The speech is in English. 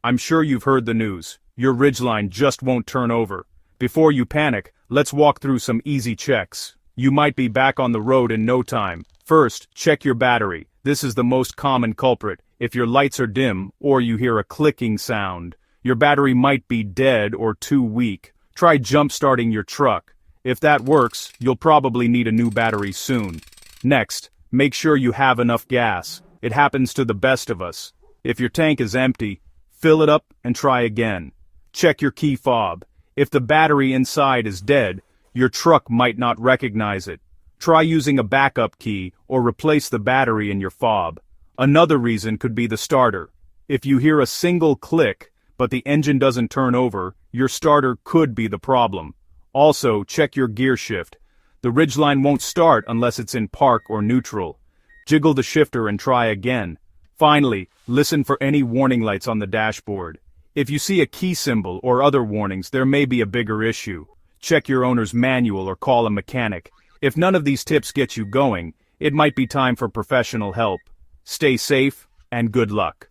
I'm sure you've heard the news. Your Ridgeline just won't turn over. Before you panic, let's walk through some easy checks. You might be back on the road in no time. First, check your battery. This is the most common culprit. If your lights are dim, or you hear a clicking sound, your battery might be dead or too weak. Try jump-starting your truck. If that works, you'll probably need a new battery soon. Next, make sure you have enough gas. It happens to the best of us. If your tank is empty, fill it up and try again. Check your key fob. If the battery inside is dead, your truck might not recognize it. Try using a backup key or replace the battery in your fob. Another reason could be the starter. If you hear a single click, but the engine doesn't turn over, your starter could be the problem. Also, check your gear shift. The Ridgeline won't start unless it's in park or neutral. Jiggle the shifter and try again. Finally, listen for any warning lights on the dashboard. If you see a key symbol or other warnings, there may be a bigger issue. Check your owner's manual or call a mechanic. If none of these tips get you going, it might be time for professional help. Stay safe, and good luck.